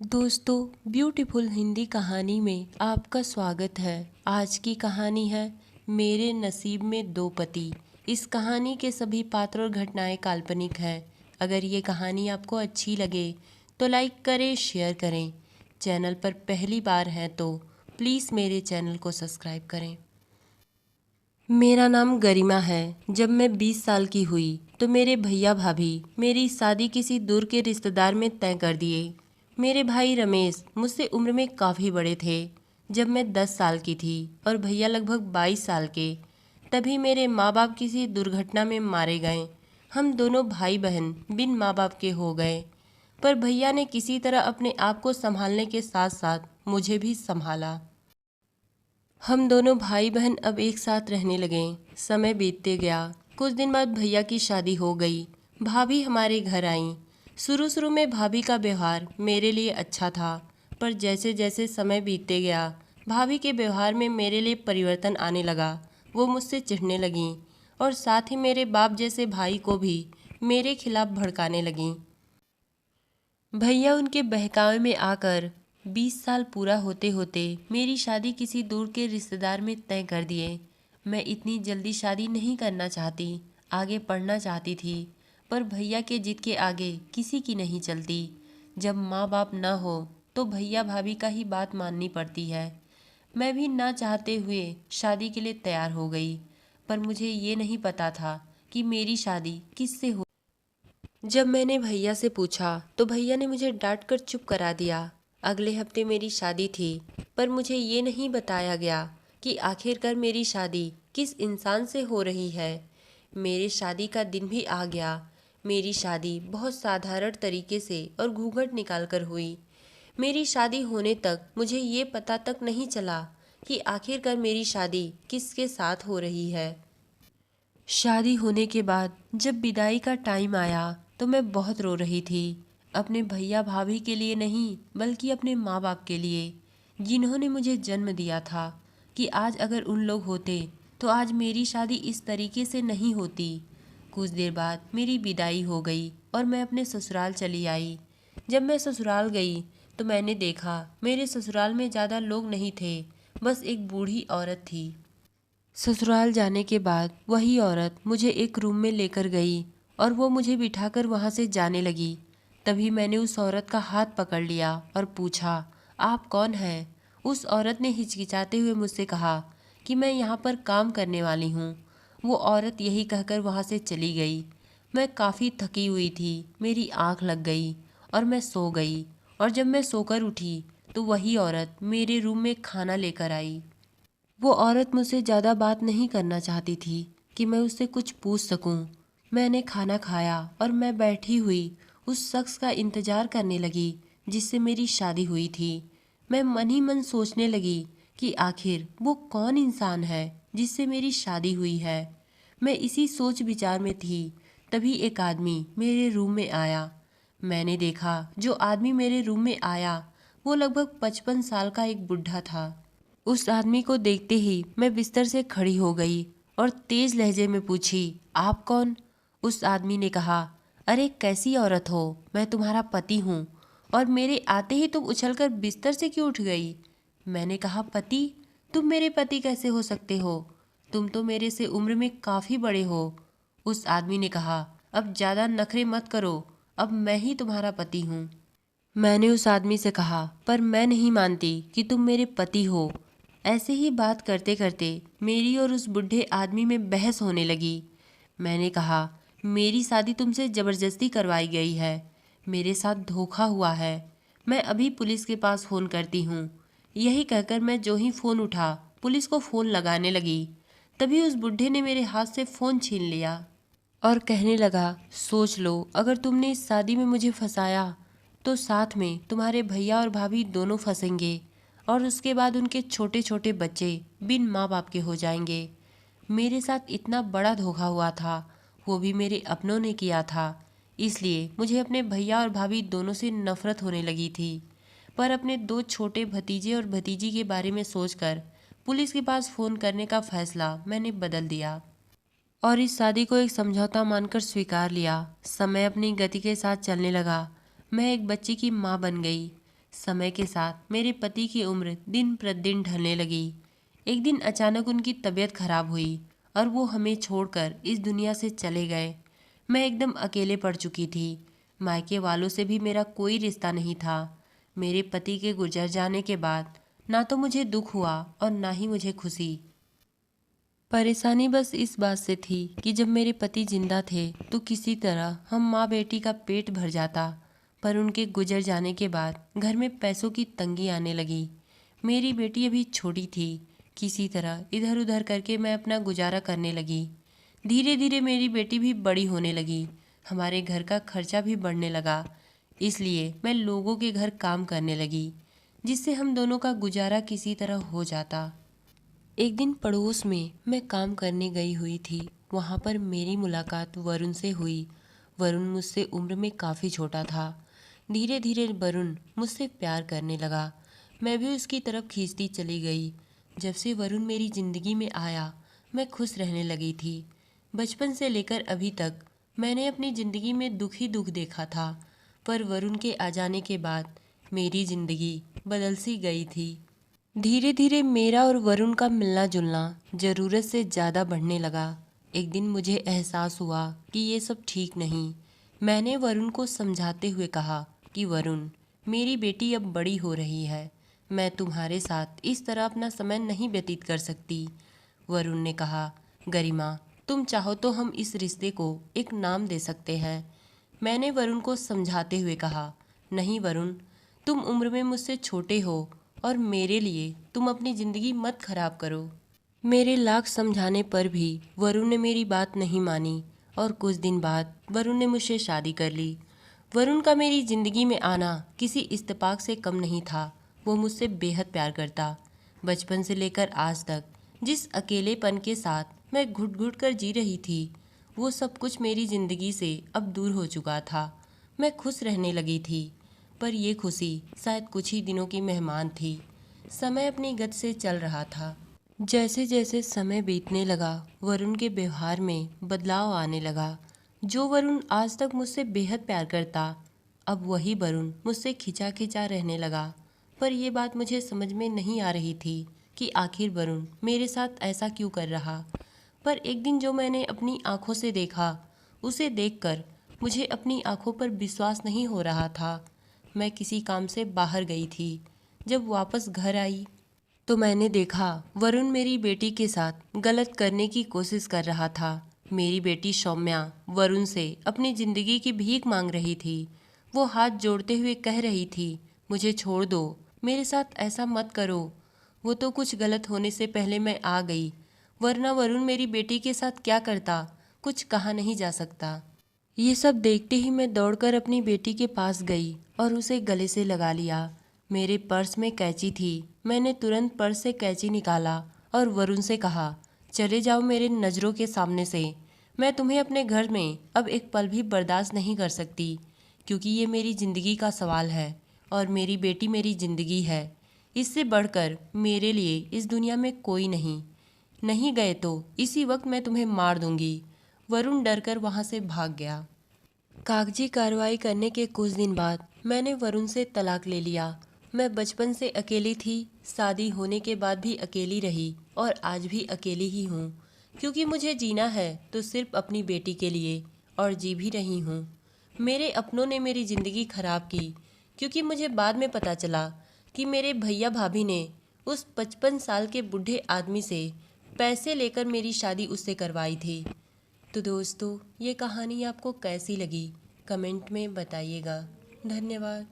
दोस्तों, ब्यूटीफुल हिंदी कहानी में आपका स्वागत है। आज की कहानी है मेरे नसीब में दो पति। इस कहानी के सभी पात्र और घटनाएं काल्पनिक हैं। अगर ये कहानी आपको अच्छी लगे तो लाइक करें, शेयर करें। चैनल पर पहली बार हैं तो प्लीज़ मेरे चैनल को सब्सक्राइब करें। मेरा नाम गरिमा है। जब मैं 20 साल की हुई तो मेरे भैया भाभी मेरी शादी किसी दूर के रिश्तेदार में तय कर दिए। मेरे भाई रमेश मुझसे उम्र में काफ़ी बड़े थे जब मैं 10 साल की थी और भैया लगभग 22 साल के। तभी मेरे माँ बाप किसी दुर्घटना में मारे गए। हम दोनों भाई बहन बिन माँ बाप के हो गए। पर भैया ने किसी तरह अपने आप को संभालने के साथ साथ मुझे भी संभाला। हम दोनों भाई बहन अब एक साथ रहने लगे। समय बीतते गया। कुछ दिन बाद भैया की शादी हो गई। भाभी हमारे घर आईं। शुरू शुरू में भाभी का व्यवहार मेरे लिए अच्छा था, पर जैसे जैसे समय बीतते गया भाभी के व्यवहार में मेरे लिए परिवर्तन आने लगा। वो मुझसे चिढ़ने लगीं और साथ ही मेरे बाप जैसे भाई को भी मेरे खिलाफ भड़काने लगीं। भैया उनके बहकावे में आकर 20 साल पूरा होते होते मेरी शादी किसी दूर के रिश्तेदार में तय कर दिए। मैं इतनी जल्दी शादी नहीं करना चाहती, आगे पढ़ना चाहती थी, पर भैया के जिद के आगे किसी की नहीं चलती। जब माँ बाप ना हो तो भैया भाभी का ही बात माननी पड़ती है। मैं भी ना चाहते हुए शादी के लिए तैयार हो गई, पर मुझे ये नहीं पता था कि मेरी शादी किससे हो। जब मैंने भैया से पूछा तो भैया ने मुझे डांट कर चुप करा दिया। अगले हफ्ते मेरी शादी थी, पर मुझे ये नहीं बताया गया कि आखिरकार मेरी शादी किस इंसान से हो रही है। मेरी शादी का दिन भी आ गया। मेरी शादी बहुत साधारण तरीके से और घूंघट निकाल कर हुई। मेरी शादी होने तक मुझे ये पता तक नहीं चला कि आखिरकार मेरी शादी किसके साथ हो रही है। शादी होने के बाद जब विदाई का टाइम आया तो मैं बहुत रो रही थी। अपने भैया भाभी के लिए नहीं, बल्कि अपने माँ बाप के लिए, जिन्होंने मुझे जन्म दिया था। कि आज अगर उन लोग होते तो आज मेरी शादी इस तरीके से नहीं होती। कुछ देर बाद मेरी विदाई हो गई और मैं अपने ससुराल चली आई। जब मैं ससुराल गई तो मैंने देखा मेरे ससुराल में ज़्यादा लोग नहीं थे, बस एक बूढ़ी औरत थी। ससुराल जाने के बाद वही औरत मुझे एक रूम में लेकर गई और वो मुझे बिठाकर वहाँ से जाने लगी। तभी मैंने उस औरत का हाथ पकड़ लिया और पूछा, आप कौन हैं? उस औरत ने हिचकिचाते हुए मुझसे कहा कि मैं यहाँ पर काम करने वाली हूँ। वो औरत यही कहकर वहाँ से चली गई। मैं काफ़ी थकी हुई थी, मेरी आँख लग गई और मैं सो गई। और जब मैं सोकर उठी तो वही औरत मेरे रूम में खाना लेकर आई। वो औरत मुझसे ज़्यादा बात नहीं करना चाहती थी कि मैं उससे कुछ पूछ सकूं। मैंने खाना खाया और मैं बैठी हुई उस शख्स का इंतज़ार करने लगी जिससे मेरी शादी हुई थी। मैं मन ही मन सोचने लगी कि आखिर वो कौन इंसान है जिससे मेरी शादी हुई है। मैं इसी सोच विचार में थी, तभी एक आदमी मेरे रूम में आया। मैंने देखा जो आदमी मेरे रूम में आया वो लगभग 55 साल का एक बुढ़ा था। उस आदमी को देखते ही मैं बिस्तर से खड़ी हो गई और तेज लहजे में पूछी, आप कौन? उस आदमी ने कहा, अरे कैसी औरत हो, मैं तुम्हारा पति हूँ और मेरे आते ही तुम उछलकर बिस्तर से क्यों उठ गई? मैंने कहा, पति? तुम मेरे पति कैसे हो सकते हो? तुम तो मेरे से उम्र में काफ़ी बड़े हो। उस आदमी ने कहा, अब ज़्यादा नखरे मत करो, अब मैं ही तुम्हारा पति हूँ। मैंने उस आदमी से कहा, पर मैं नहीं मानती कि तुम मेरे पति हो। ऐसे ही बात करते करते मेरी और उस बूढ़े आदमी में बहस होने लगी। मैंने कहा, मेरी शादी तुमसे ज़बरदस्ती करवाई गई है, मेरे साथ धोखा हुआ है, मैं अभी पुलिस के पास फ़ोन करती हूँ। यही कहकर मैं जो ही फ़ोन उठा पुलिस को फ़ोन लगाने लगी। तभी उस बूढ़े ने मेरे हाथ से फ़ोन छीन लिया और कहने लगा, सोच लो, अगर तुमने इस शादी में मुझे फंसाया तो साथ में तुम्हारे भैया और भाभी दोनों फंसेंगे और उसके बाद उनके छोटे छोटे बच्चे बिन माँ बाप के हो जाएंगे। मेरे साथ इतना बड़ा धोखा हुआ था, वो भी मेरे अपनों ने किया था। इसलिए मुझे अपने भैया और भाभी दोनों से नफरत होने लगी थी। पर अपने दो छोटे भतीजे और भतीजी के बारे में सोचकर पुलिस के पास फ़ोन करने का फैसला मैंने बदल दिया और इस शादी को एक समझौता मानकर स्वीकार लिया। समय अपनी गति के साथ चलने लगा। मैं एक बच्ची की माँ बन गई। समय के साथ मेरे पति की उम्र दिन प्रतिदिन ढलने लगी। एक दिन अचानक उनकी तबीयत खराब हुई और वो हमें छोड़कर इस दुनिया से चले गए। मैं एकदम अकेले पड़ चुकी थी। मायके वालों से भी मेरा कोई रिश्ता नहीं था। मेरे पति के गुजर जाने के बाद ना तो मुझे दुख हुआ और ना ही मुझे खुशी। परेशानी बस इस बात से थी कि जब मेरे पति जिंदा थे तो किसी तरह हम माँ बेटी का पेट भर जाता, पर उनके गुजर जाने के बाद घर में पैसों की तंगी आने लगी। मेरी बेटी अभी छोटी थी। किसी तरह इधर उधर करके मैं अपना गुजारा करने लगी। धीरे धीरे मेरी बेटी भी बड़ी होने लगी। हमारे घर का खर्चा भी बढ़ने लगा। इसलिए मैं लोगों के घर काम करने लगी, जिससे हम दोनों का गुजारा किसी तरह हो जाता। एक दिन पड़ोस में मैं काम करने गई हुई थी। वहाँ पर मेरी मुलाकात वरुण से हुई। वरुण मुझसे उम्र में काफ़ी छोटा था। धीरे धीरे वरुण मुझसे प्यार करने लगा। मैं भी उसकी तरफ खींचती चली गई। जब से वरुण मेरी ज़िंदगी में आया, मैं खुश रहने लगी थी। बचपन से लेकर अभी तक मैंने अपनी ज़िंदगी में दुख ही दुख देखा था, पर वरुण के आ जाने के बाद मेरी ज़िंदगी बदल सी गई थी। धीरे धीरे मेरा और वरुण का मिलना जुलना ज़रूरत से ज़्यादा बढ़ने लगा। एक दिन मुझे एहसास हुआ कि ये सब ठीक नहीं। मैंने वरुण को समझाते हुए कहा कि वरुण, मेरी बेटी अब बड़ी हो रही है। मैं तुम्हारे साथ इस तरह अपना समय नहीं व्यतीत कर सकती। वरुण ने कहा, गरिमा, तुम चाहो तो हम इस रिश्ते को एक नाम दे सकते हैं। मैंने वरुण को समझाते हुए कहा, नहीं वरुण, तुम उम्र में मुझसे छोटे हो और मेरे लिए तुम अपनी ज़िंदगी मत खराब करो। मेरे लाख समझाने पर भी वरुण ने मेरी बात नहीं मानी और कुछ दिन बाद वरुण ने मुझसे शादी कर ली। वरुण का मेरी ज़िंदगी में आना किसी इत्तेफाक से कम नहीं था। वो मुझसे बेहद प्यार करता। बचपन से लेकर आज तक जिस अकेलेपन के साथ मैं घुट घुट कर जी रही थी, वो सब कुछ मेरी ज़िंदगी से अब दूर हो चुका था। मैं खुश रहने लगी थी, पर ये खुशी शायद कुछ ही दिनों की मेहमान थी। समय अपनी गति से चल रहा था। जैसे जैसे समय बीतने लगा, वरुण के व्यवहार में बदलाव आने लगा। जो वरुण आज तक मुझसे बेहद प्यार करता, अब वही वरुण मुझसे खिंचा खिंचा रहने लगा। पर यह बात मुझे समझ में नहीं आ रही थी कि आखिर वरुण मेरे साथ ऐसा क्यों कर रहा। पर एक दिन जो मैंने अपनी आंखों से देखा, उसे देखकर मुझे अपनी आंखों पर विश्वास नहीं हो रहा था। मैं किसी काम से बाहर गई थी। जब वापस घर आई तो मैंने देखा वरुण मेरी बेटी के साथ गलत करने की कोशिश कर रहा था। मेरी बेटी सौम्या वरुण से अपनी ज़िंदगी की भीख मांग रही थी। वो हाथ जोड़ते हुए कह रही थी, मुझे छोड़ दो, मेरे साथ ऐसा मत करो। वो तो कुछ गलत होने से पहले मैं आ गई, वरना वरुण मेरी बेटी के साथ क्या करता, कुछ कहा नहीं जा सकता। ये सब देखते ही मैं दौड़कर अपनी बेटी के पास गई और उसे गले से लगा लिया। मेरे पर्स में कैंची थी। मैंने तुरंत पर्स से कैंची निकाला और वरुण से कहा, चले जाओ मेरे नज़रों के सामने से। मैं तुम्हें अपने घर में अब एक पल भी बर्दाश्त नहीं कर सकती, क्योंकि ये मेरी ज़िंदगी का सवाल है और मेरी बेटी मेरी ज़िंदगी है। इससे बढ़कर मेरे लिए इस दुनिया में कोई नहीं। नहीं गए तो इसी वक्त मैं तुम्हें मार दूंगी। वरुण डरकर वहाँ से भाग गया। कागजी कार्रवाई करने के कुछ दिन बाद मैंने वरुण से तलाक ले लिया। मैं बचपन से अकेली थी, शादी होने के बाद भी अकेली रही और आज भी अकेली ही हूँ, क्योंकि मुझे जीना है तो सिर्फ अपनी बेटी के लिए, और जी भी रही हूँ। मेरे अपनों ने मेरी ज़िंदगी खराब की, क्योंकि मुझे बाद में पता चला कि मेरे भैया भाभी ने उस 55 साल के बूढ़े आदमी से पैसे लेकर मेरी शादी उससे करवाई थी। तो दोस्तों, ये कहानी आपको कैसी लगी कमेंट में बताइएगा। धन्यवाद।